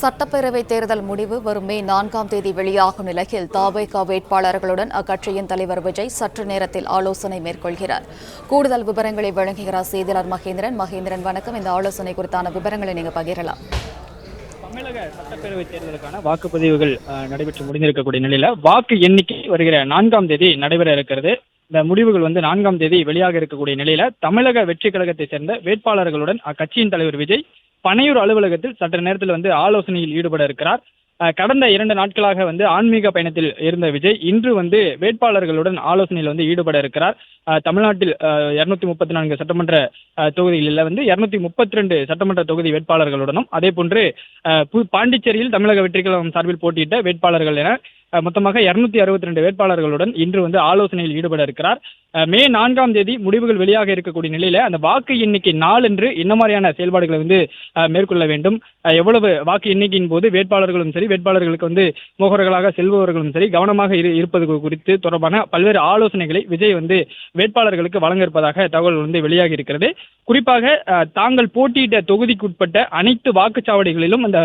சட்டப்பேரவை தேர்தல் முடிவு வரும் மே 4ஆம் தேதி வெளியாகும் நிலையில் தவேக வேட்பாளர்களுடன் அக்கட்சியின் தலைவர் விஜய் சற்று நேரத்தில் ஆலோசனை மேற்கொள்கிறார். கூடுதல் விவரங்களை வழங்குகிறார் செய்தியாளர் மகேந்திரன். வணக்கம். இந்த ஆலோசனை குறித்தான விவரங்களை நீங்க பகிரலாம். தமிழக சட்டப்பேரவை தேர்தலுக்கான வாக்குப்பதிவுகள் நடைபெற்று முடிந்திருக்கக்கூடிய நிலையில வாக்கு எண்ணிக்கை வருகிற 4ஆம் தேதி நடைபெற இருக்கிறது. இந்த முடிவுகள் 4ஆம் தேதி வெளியாக இருக்கக்கூடிய நிலையில தமிழக வெற்றி கழகத்தை சேர்ந்த வேட்பாளர்களுடன் அக்கட்சியின் தலைவர் விஜய் பனையூர் அலுவலகத்தில் சற்று நேரத்தில் ஆலோசனையில் ஈடுபட இருக்கிறார். கடந்த 2 நாட்களாக ஆன்மீக பயணத்தில் இருந்த விஜய் இன்று வேட்பாளர்களுடன் ஆலோசனையில் ஈடுபட இருக்கிறார். தமிழ்நாட்டில் 234 சட்டமன்ற தொகுதிகளில் 232 சட்டமன்ற தொகுதி வேட்பாளர்களுடனும் அதே போன்று பாண்டிச்சேரியில் தமிழக வெற்றி கழகம் சார்பில் போட்டியிட்ட வேட்பாளர்கள் என மொத்தமாக 262 வேட்பாளர்களுடன் இன்று ஆலோசனையில் ஈடுபட இருக்கிறார். மே 4ஆம் தேதி முடிவுகள் வெளியாக இருக்கக்கூடிய நிலையில அந்த வாக்கு எண்ணிக்கை நாளன்று என்ன மாதிரியான செயல்பாடுகளை மேற்கொள்ள வேண்டும், எவ்வளவு வாக்கு எண்ணிக்கையின் போது வேட்பாளர்களும் சரி வேட்பாளர்களுக்கு முகவர்களாக செல்பவர்களும் சரி கவனமாக இருப்பது குறித்து தொடர்பான பல்வேறு ஆலோசனைகளை விஜய் வேட்பாளர்களுக்கு வழங்க இருப்பதாக தகவல் வெளியாகி இருக்கிறது. குறிப்பாக தாங்கள் போட்டியிட்ட தொகுதிக்குட்பட்ட அனைத்து வாக்குச்சாவடிகளிலும் அந்த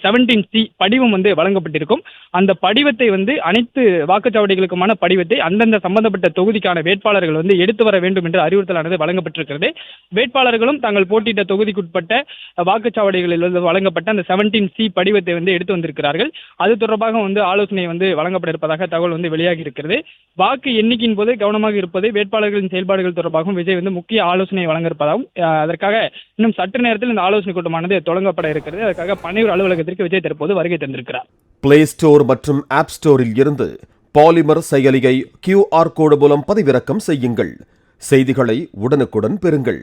17C படிவம் வழங்கப்பட்டிருக்கும். அந்த படிவத்தை அனைத்து வாக்குச்சாவடிகளுக்குமான படிவத்தை அந்தந்த சம்பந்தப்பட்ட தொகுதிக்கான வேட்பாளர்கள் எடுத்து வர வேண்டும் என்று அறிவுறுத்தலானது வழங்கப்பட்டிருக்கிறது. வேட்பாளர்களும் தாங்கள் போட்டியிட்ட தொகுதிக்குட்பட்ட வாக்குச்சாவடிகளில் வழங்கப்பட்ட அந்த 17C படிவத்தை எடுத்து வந்திருக்கிறார்கள். அது தொடர்பாக ஆலோசனை வழங்கப்பட இருப்பதாக தகவல் வெளியாகி இருக்கிறது. வாக்கு எண்ணிக்கையின் போது கவனமாக இருப்பது, வேட்பாளர்களின் செயல்பாடுகள் தொடர்பாகவும் விஜய் முக்கிய ஆலோசனை வழங்க இருப்பதாகவும் அதற்காக இன்னும் சற்று நேரத்தில் இந்த ஆலோசனை கூட்டமானது தொடங்கப்பட இருக்கிறது. அதற்காக பனையூர் அலுவலகத்திற்கு விஜய் தற்போது வருகை தந்திருக்கிறார். பிளே ஸ்டோர் மற்றும் ஆப் ஸ்டோரில் இருந்து பாலிமர் செயலியை QR கோடு மூலம் பதிவிறக்கம் செய்யுங்கள். செய்திகளை உடனுக்குடன் பெறுங்கள்.